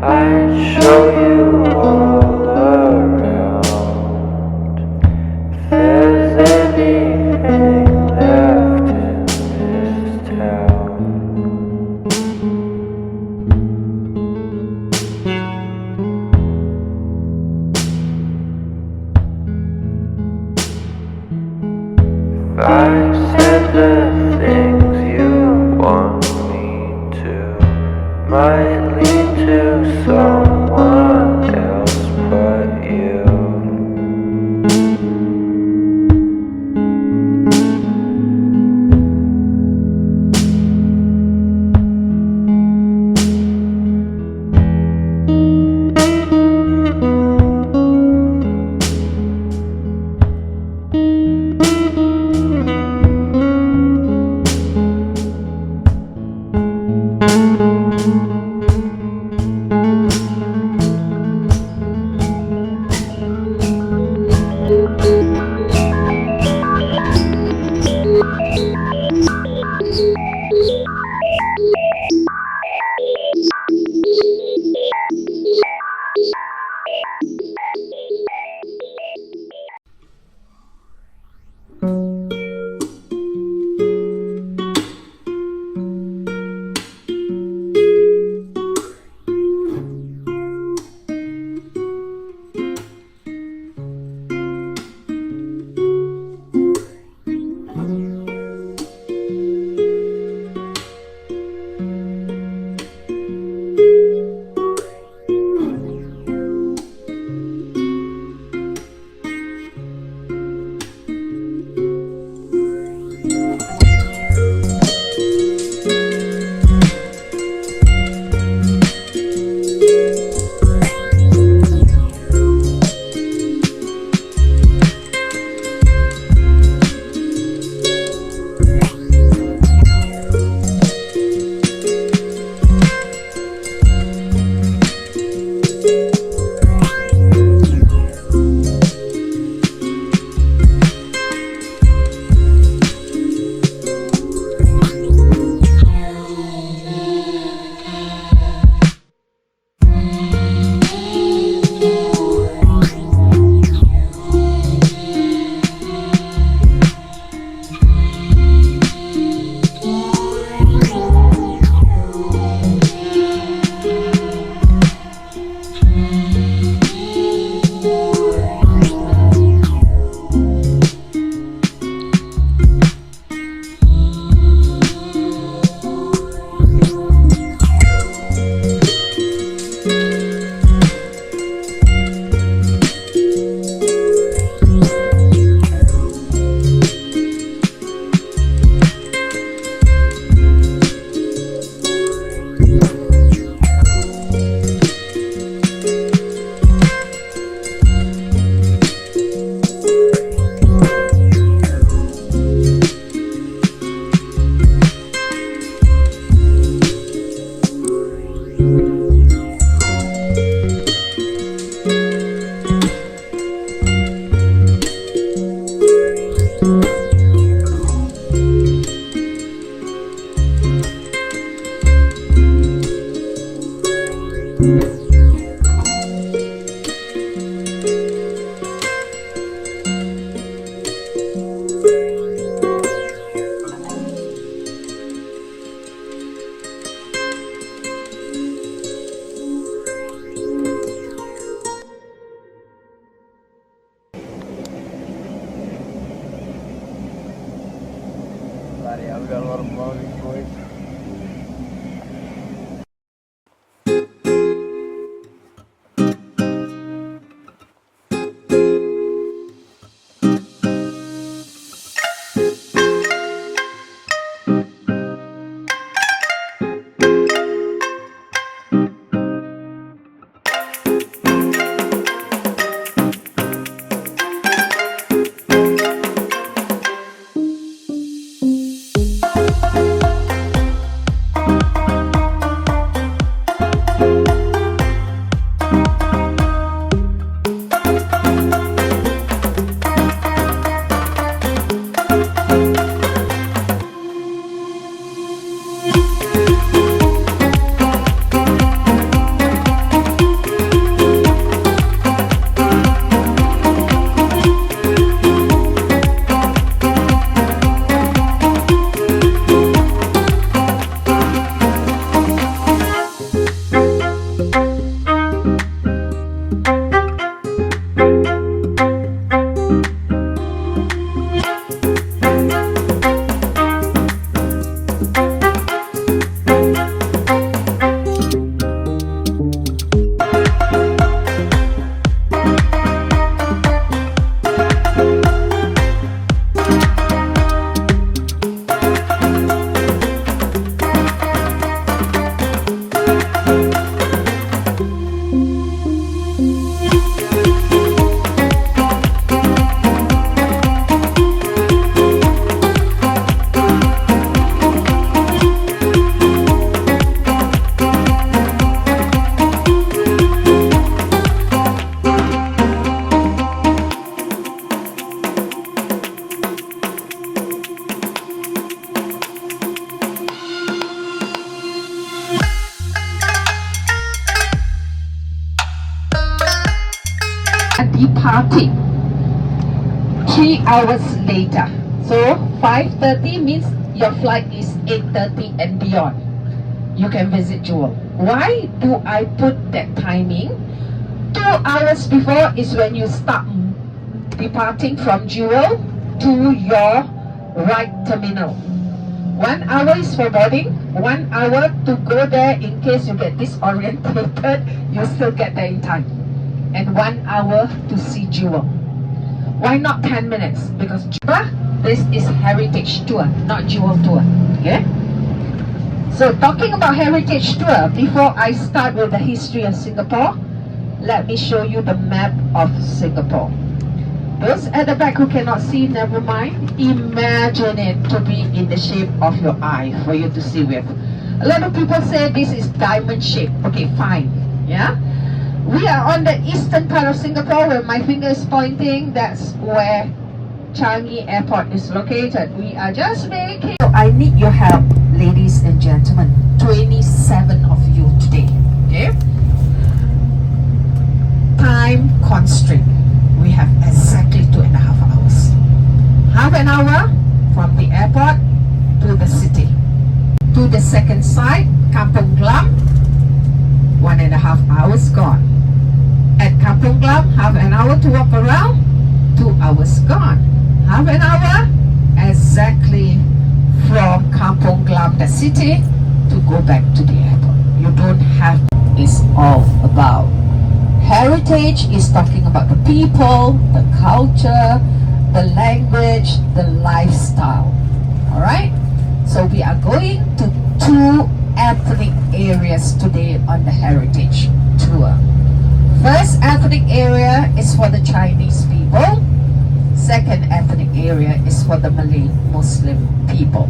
I'd show you all around. If there's anything left in this town, if I said the things you want me to, might lead to someone else but you. Bloody hell, we got a lot of moaning, boys. Departing 3 hours later. So 5:30 means your flight is 8:30 and beyond. You can visit Jewel. Why do I put that timing? 2 hours before is when you start departing from Jewel to your right terminal. 1 hour is for boarding, 1 hour to go there in case you get disorientated, you still get there in time. And 1 hour to see Jewel. Why not 10 minutes? Because this is heritage tour, not Jewel tour. Okay? So talking about heritage tour, before I start with the history of Singapore, let me show you the map of Singapore. Those at the back who cannot see, never mind. Imagine it to be in the shape of your eye for you to see with. A lot of people say this is diamond shape. Okay, fine. Yeah? We are on the eastern part of Singapore where my finger is pointing. That's where Changi Airport is located. We are just making... So I need your help, ladies and gentlemen. 27 of you today. Okay? Time constraint. We have exactly 2.5 hours. Half an hour from the airport to the city. To the second side, Kampung Glam, 1.5 hours gone. At Kampung Glam, half an hour to walk around, 2 hours gone. Half an hour exactly from Kampung Glam, the city, to go back to the airport. You don't have to. It's all about. Heritage is talking about the people, the culture, the language, the lifestyle. Alright? So we are going to 2 ethnic areas today on the heritage tour. First ethnic area is for the Chinese people. Second ethnic area is for the Malay Muslim people.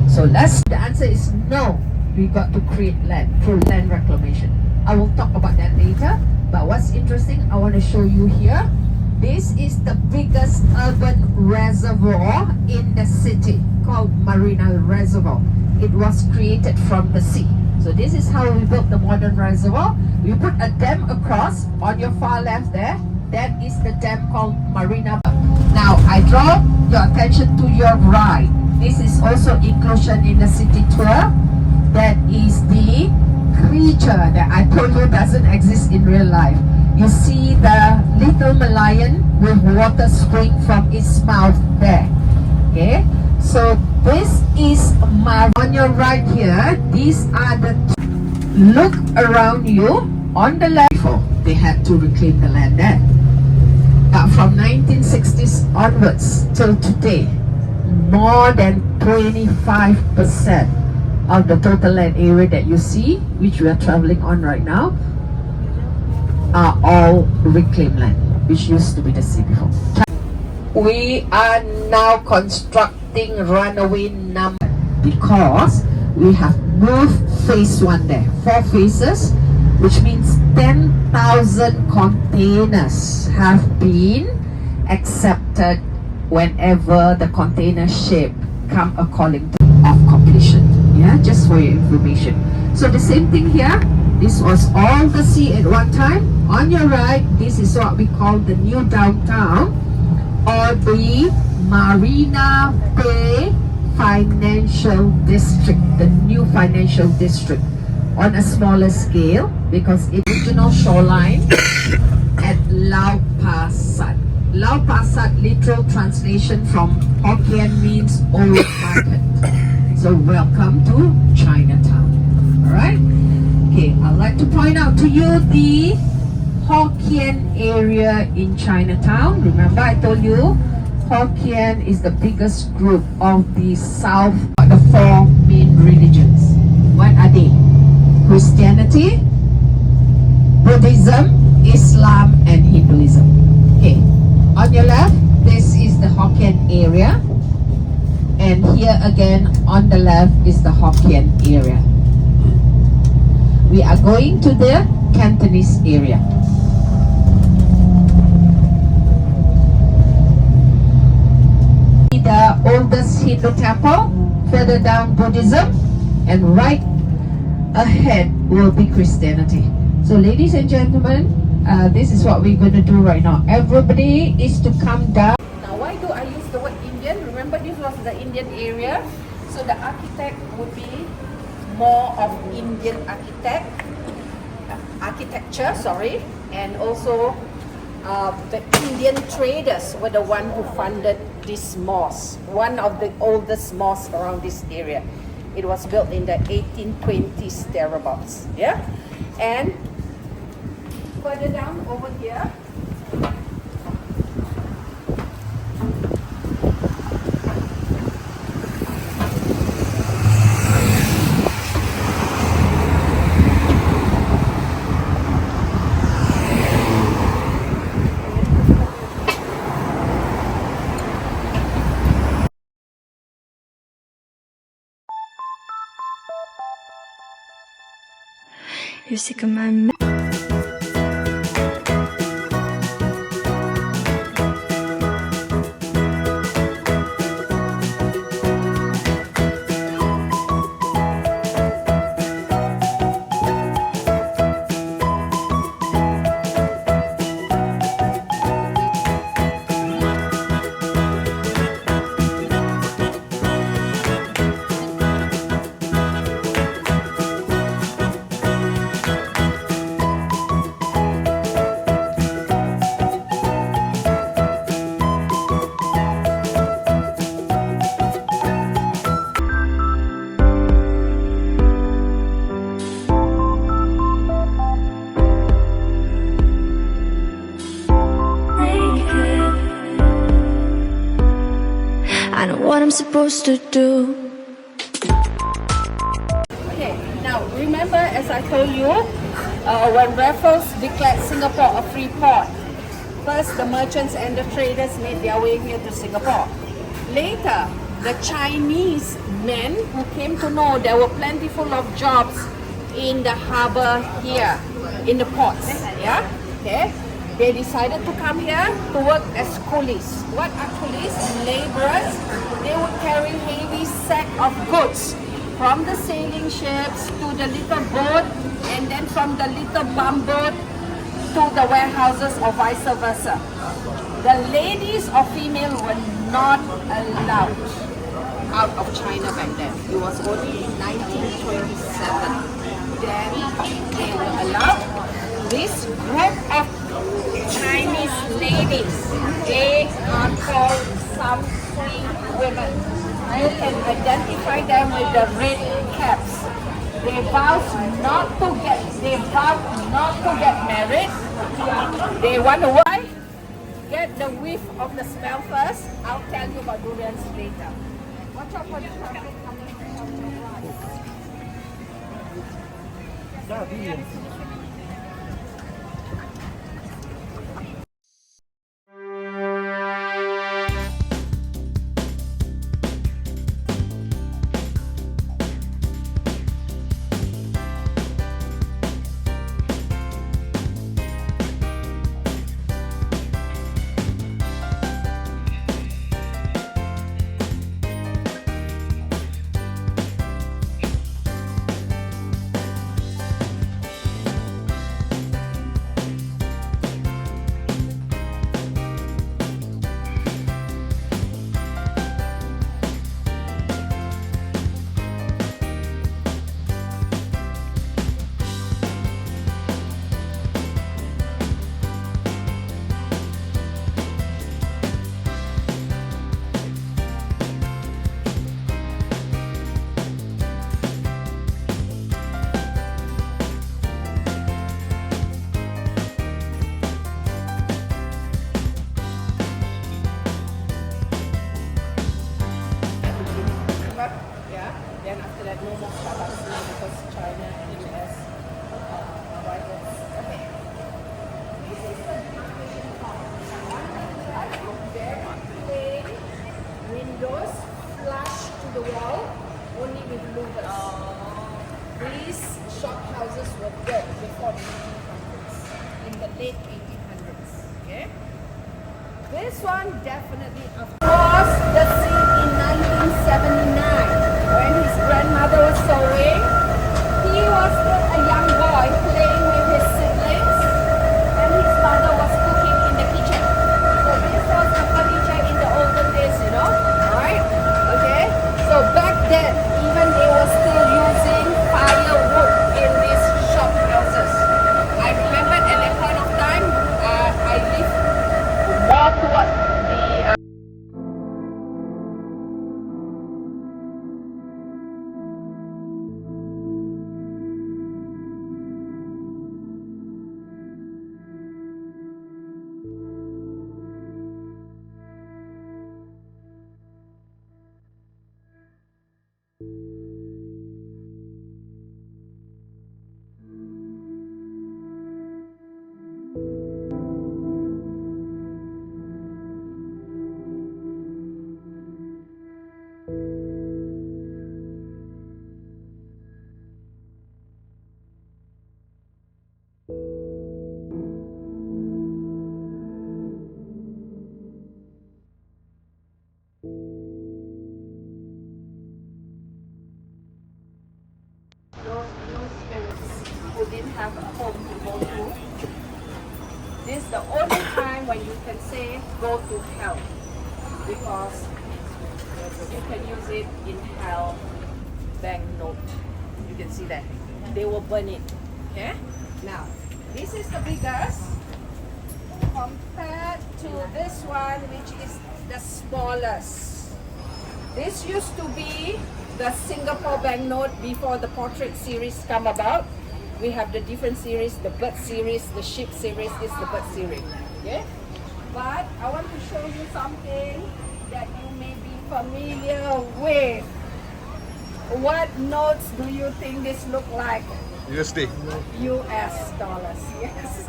So the answer is no. We got to create land through land reclamation. I will talk about that later. But what's interesting, I want to show you here. This is the biggest urban reservoir in the city called Marina Reservoir. It was created from the sea. So this is how we built the modern reservoir. We put a dam across on your far left there. That is the dam called Marina. Now I draw your attention to your right. This is also inclusion in the city tour. That is the creature that I told you doesn't exist in real life. You see the little Malayan with water spraying from its mouth there. Okay, so this is on your right here. These are the look around you on the left. Before they had to reclaim the land there. But from 1960s onwards till today, more than 25% of the total land area that you see, which we are traveling on right now, are all reclaimed land, which used to be the sea before. We are now constructing runaway number because we have moved phase 1 there, 4 phases, which means 10,000 containers have been accepted whenever the container ship come according to of completion. Yeah, just for your information. So the same thing here. This was all the sea at one time. On your right, this is what we call the new downtown or the Marina Bay Financial District, the new financial district on a smaller scale because it's original shoreline at Lau Pa Sat. Lau Pa Sat literal translation from Hokkien means old market. So welcome to Chinatown. Alright? Okay, I'd like to point out to you the Hokkien area in Chinatown. Remember I told you Hokkien is the biggest group of the South, the 4 main religions. What are they? Christianity, Buddhism, Islam, and Hinduism. Okay, on your left, this is the Hokkien area. And here again, on the left is the Hokkien area. We are going to the Cantonese area. The oldest Hindu temple, further down Buddhism, and right ahead will be Christianity. So ladies and gentlemen, this is what we're going to do right now. Everybody is to come down. Now why do I use the word Indian? Remember this was the Indian area. So the architect would be more of Indian architecture, sorry. And also the Indian traders were the one who funded this mosque, one of the oldest mosques around this area. It was built in the 1820s thereabouts, yeah? And further down over here, You're sick of my I know what I'm supposed to do. okay, now remember as I told you, when Raffles declared Singapore a free port, first the merchants and the traders made their way here to Singapore. Later, the Chinese men who came to know there were plentiful of jobs in the harbor here, in the ports, yeah, okay. They decided to come here to work as coolies. What are coolies? Laborers. They would carry heavy sack of goods from the sailing ships to the little boat, and then from the little bumboat to the warehouses or vice versa. The ladies or female were not allowed out of China back then. It was only in 1927. Then they were allowed. This group of Chinese ladies, they are called Samsui women. You can identify them with the red caps. They vowed not to get married. They want to why? Get the whiff of the smell first. I'll tell you about durians later. Watch out for the traffic coming from the right. Yeah, then after that no more Starbucks now because China and US rivals. Okay. This is the very plain windows flush to the wall, only with louvers. These shop houses were built before the 1800s, in the late 1800s. Okay. This one definitely was the scene in 1979 when his grandmother was sewing. He was still a young boy playing with his siblings and his mother was cooking in the kitchen. So this was the furniture in the olden days, you know, right? Okay. So back then, even they were still using firewood in these shop houses. I remember at that point of time, I lived more towards the those spirits who didn't have a home to go to. This is the only time when you can say go to hell, because you can use it in hell banknote. You can see that they will burn it. Okay. Now this is the biggest compared to this one, which is the smallest. This used to be the Singapore banknote before the portrait series come about. We have the different series, the bird series, the ship series. This is the bird series. Okay? But I want to show you something that you may be familiar with. What notes do you think this look like? USD. US dollars, yes.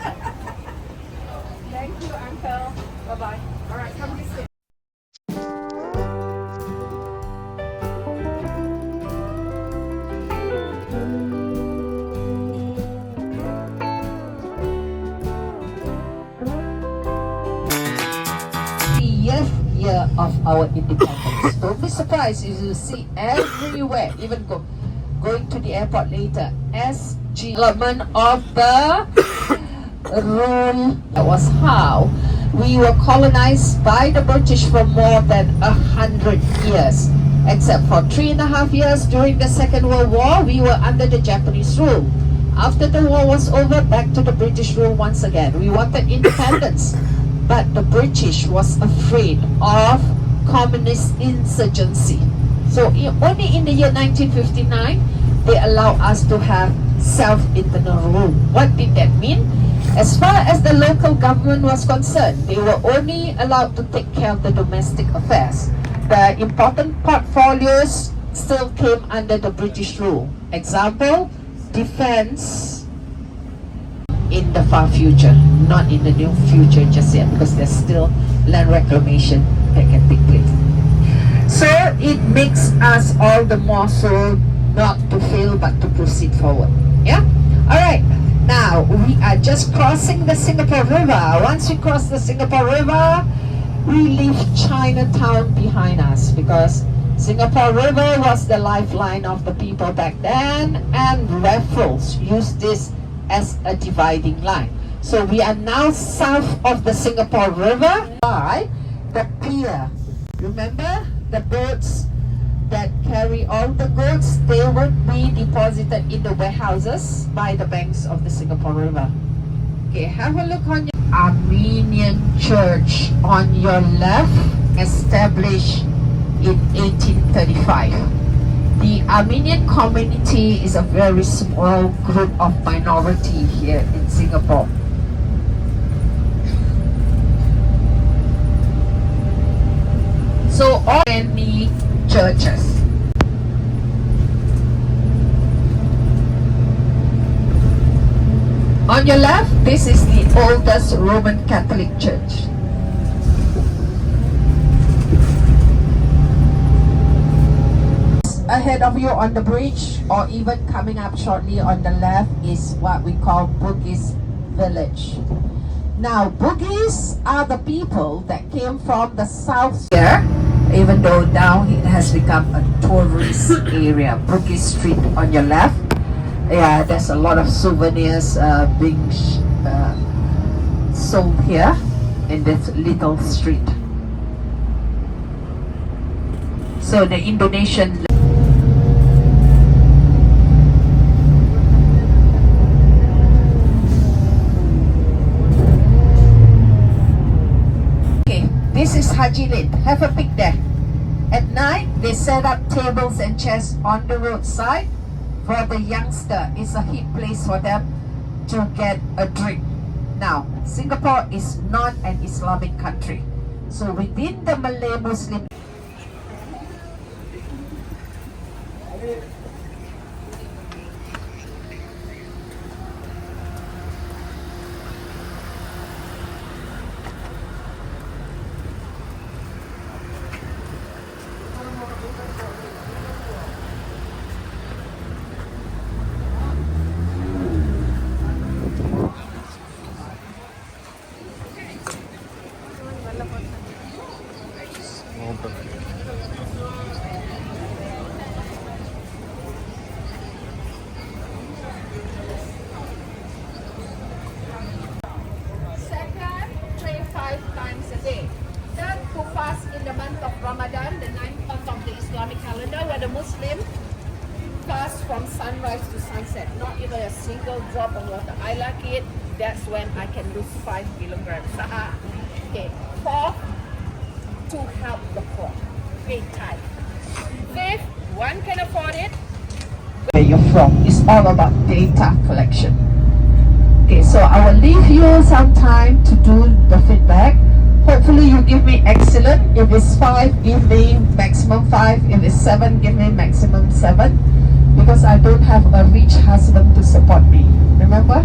Thank you, Uncle. Bye-bye. All right, come this way. Year of our independence. Don't be surprised if you see everywhere, even go going to the airport later. SG development of the rule. That was how we were colonized by the British for more than 100 years. Except for 3.5 years during the Second World War, we were under the Japanese rule. After the war was over, back to the British rule once again. We wanted independence, but the British was afraid of communist insurgency. So only in the year 1959, they allowed us to have self-internal rule. What did that mean? As far as the local government was concerned, they were only allowed to take care of the domestic affairs. The important portfolios still came under the British rule. Example, defense in the far future, not in the near future just yet, because there's still land reclamation that can take place. So it makes us all the more so not to fail but to proceed forward. Yeah? Alright, now we are just crossing the Singapore River. Once we cross the Singapore River, we leave Chinatown behind us, because Singapore River was the lifeline of the people back then, and Raffles used this as a dividing line. So we are now south of the Singapore River by the pier. Remember the boats that carry all the goods, they would be deposited in the warehouses by the banks of the Singapore River. Okay, have a look on your Armenian church on your left, established in 1835. The Armenian community is a very small group of minority here in Singapore. So all many churches. On your left, this is the oldest Roman Catholic church. Ahead of you on the bridge, or even coming up shortly on the left, is what we call Bugis village. Now, Bugis are the people that came from the south here, even though now it has become a tourist area. Bugis Street on your left. Yeah, there's a lot of souvenirs being sold here in this little street. So the Indonesian this is Haji Lane. Have a peek there. At night, they set up tables and chairs on the roadside for the youngster. It's a hit place for them to get a drink. Now, Singapore is not an Islamic country. So within the Malay Muslim in the month of Ramadan, the 9th month of the Islamic calendar, where the Muslim fast from sunrise to sunset, not even a single drop of water. I like it. That's when I can lose 5 kilograms. Okay. 4, to help the poor. Pay tithe. 5th, one can afford it. Where you're from. It's all about data collection. Okay, so I will leave you some time to do the feedback. Hopefully you give me excellent. If it's 5, give me maximum 5. If it's 7, give me maximum 7. Because I don't have a rich husband to support me. Remember?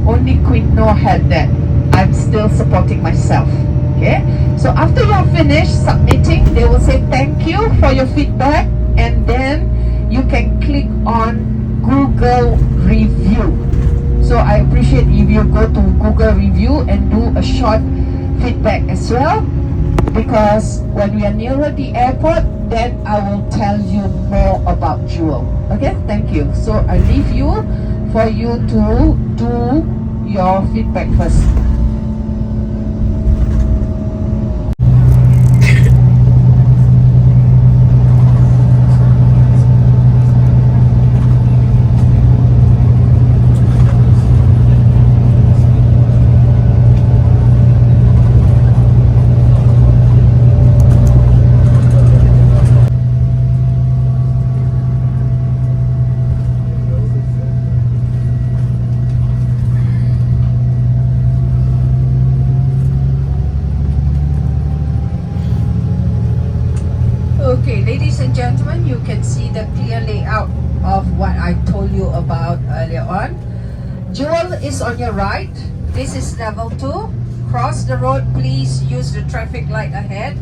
Only Queen Noor had that. I'm still supporting myself. Okay? So after you're finished submitting, they will say thank you for your feedback, and then you can click on Google Review. So I appreciate if you go to Google Review and do a short feedback as well. because when we are nearer the airport, then I will tell you more about Jewel. Okay, thank you. So I leave you for you to do your feedback first. Okay, ladies and gentlemen, you can see the clear layout of what I told you about earlier on. Jewel is on your right. This is level 2. Cross the road, please use the traffic light ahead.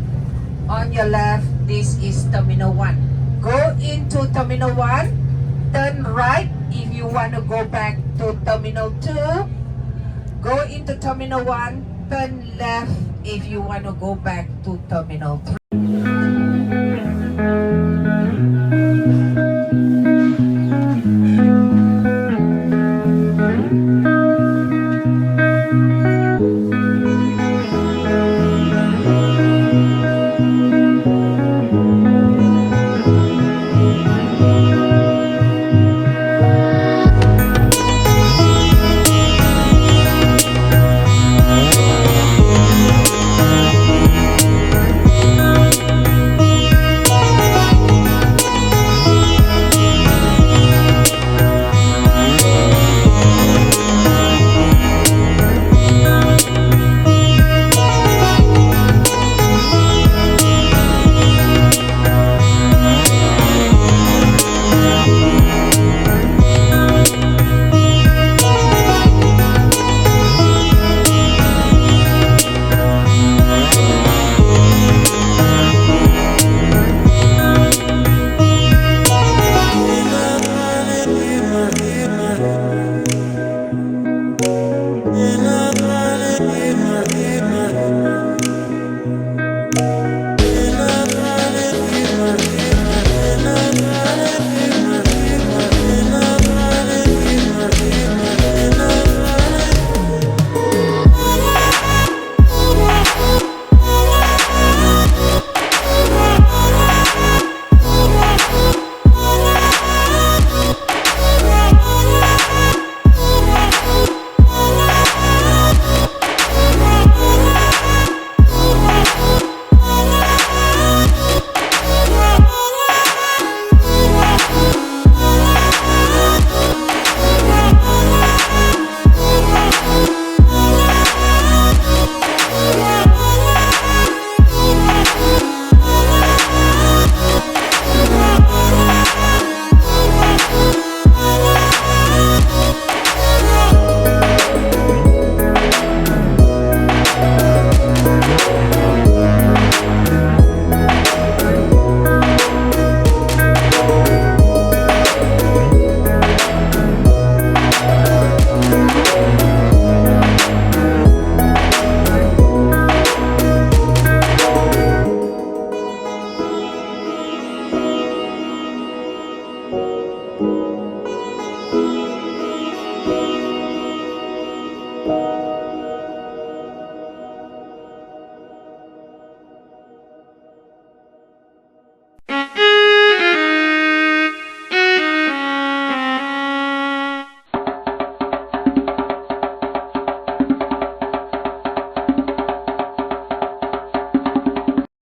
On your left, this is Terminal 1. Go into Terminal 1, turn right if you want to go back to Terminal 2. Go into Terminal 1, turn left if you want to go back to Terminal 3.